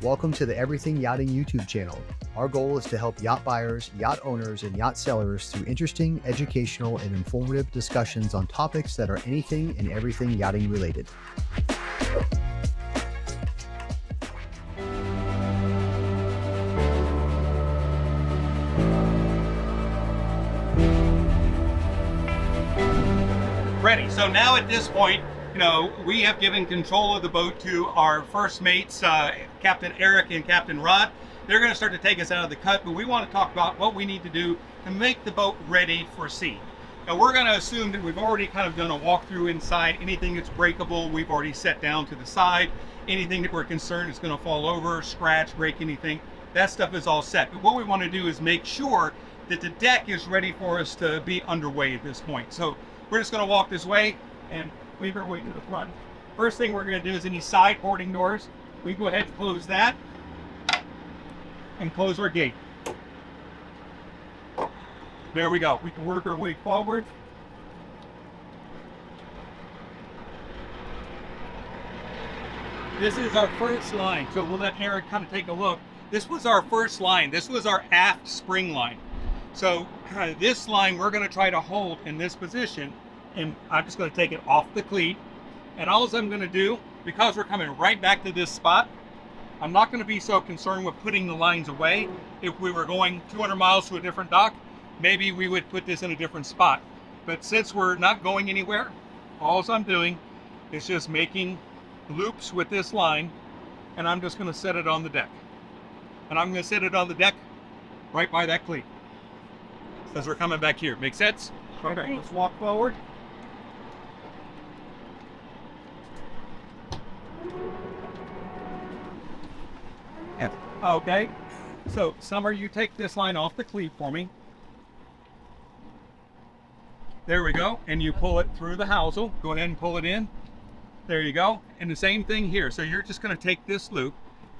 Welcome to the Everything Yachting YouTube channel. Our goal is to help yacht buyers, yacht owners, and yacht sellers through interesting, educational, and informative discussions on topics that are anything and everything yachting related. Ready. So now at this point, we have given control of the boat to our first mates, Captain Eric and Captain Rod. They're going to start to take us out of the cut, but we want to talk about what we need to do to make the boat ready for sea. Now we're going to assume that we've already kind of done a walkthrough inside. Anything that's breakable, we've already set down to the side. Anything that we're concerned is going to fall over, scratch, break anything, that stuff is all set. But what we want to do is make sure that the deck is ready for us to be underway at this point. So we're just going to walk this way and leave our way to the front. First thing we're going to do is any side boarding doors. We go ahead and close that and close our gate. There we go. We can work our way forward. This is our first line, so we'll let Eric kind of take a look. This was our first line. This was our aft spring line. So this line we're going to try to hold in this position, and I'm just going to take it off the cleat. And all I'm going to do, because we're coming right back to this spot, I'm not going to be so concerned with putting the lines away. If we were going 200 miles to a different dock, maybe we would put this in a different spot. But since we're not going anywhere, all I'm doing is just making loops with this line, and I'm just going to set it on the deck. And I'm going to set it on the deck right by that cleat as we're coming back here. Make sense? Okay, let's walk forward. Okay, so Summer, you take this line off the cleat for me. There we go, and you pull it through the housel. Go ahead and pull it in. There you go, and the same thing here. So you're just going to take this loop.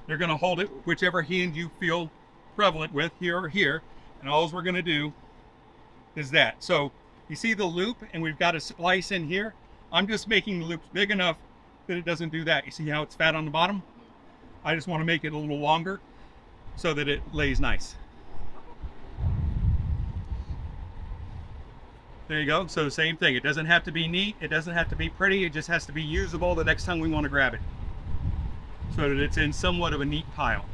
You're going to hold it whichever hand you feel prevalent with, here or here, and all we're going to do is that. So you see the loop, and we've got a splice in here. I'm just making the loops big enough that it doesn't do that. You see how it's fat on the bottom? I just want to make it a little longer so that it lays nice. There you go. So same thing. It doesn't have to be neat. It doesn't have to be pretty. It just has to be usable the next time we want to grab it, so that it's in somewhat of a neat pile.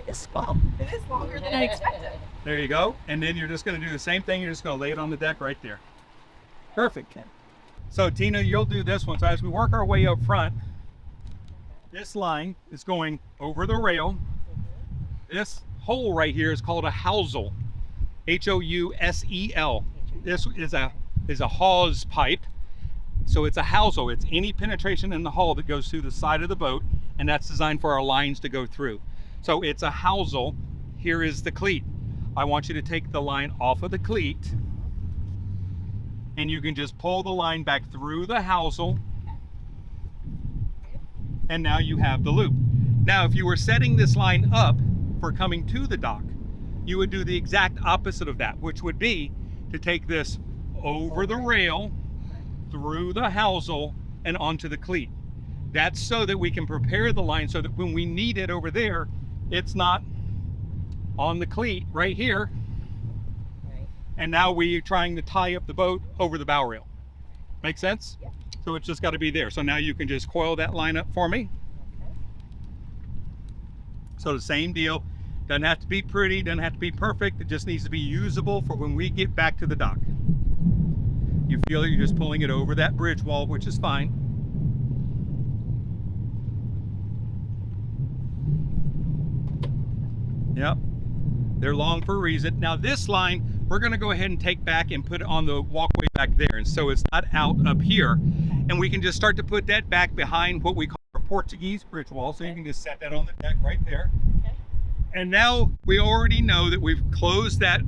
It's small. It is longer than I expected. There you go. And then you're just going to do the same thing. You're just going to lay it on the deck right there. Perfect. So Tina, you'll do this one. So as we work our way up front, this line is going over the rail. This hole right here is called a housel. H-O-U-S-E-L. This is a hawse pipe. So it's a housel. It's any penetration in the hull that goes through the side of the boat, and that's designed for our lines to go through. So it's a housel. Here is the cleat. I want you to take the line off of the cleat, and you can just pull the line back through the housel, and now you have the loop. Now, if you were setting this line up for coming to the dock, you would do the exact opposite of that, which would be to take this over the rail, through the housel, and onto the cleat. That's so that we can prepare the line so that when we need it over there, it's not on the cleat right here. And now we're trying to tie up the boat over the bow rail. Make sense? Yeah. So it's just got to be there. So now you can just coil that line up for me. Okay. So the same deal. Doesn't have to be pretty, doesn't have to be perfect. It just needs to be usable for when we get back to the dock. You feel it, you're just pulling it over that bridge wall, which is fine. Yep. They're long for a reason. Now this line, we're going to go ahead and take back and put it on the walkway back there, and so it's not out up here, and we can just start to put that back behind what we call our Portuguese bridge wall. So you can just set that on the deck right there. Okay. And now we already know that we've closed that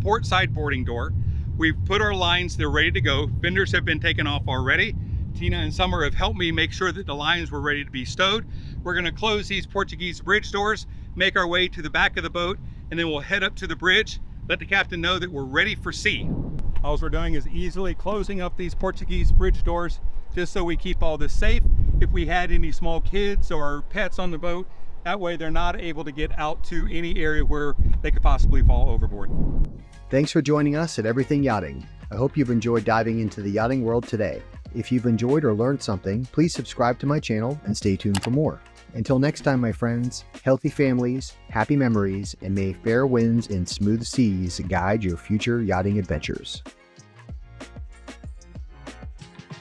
port side boarding door. We've put our lines, they're ready to go. Fenders have been taken off already. Tina and Summer have helped me make sure that the lines were ready to be stowed. We're going to close these Portuguese bridge doors, make our way to the back of the boat, and then we'll head up to the bridge, let the captain know that we're ready for sea. All we're doing is easily closing up these Portuguese bridge doors just so we keep all this safe. If we had any small kids or pets on the boat, that way they're not able to get out to any area where they could possibly fall overboard. Thanks for joining us at Everything Yachting. I hope you've enjoyed diving into the yachting world today. If you've enjoyed or learned something, please subscribe to my channel and stay tuned for more. Until next time, my friends, healthy families, happy memories, and may fair winds and smooth seas guide your future yachting adventures.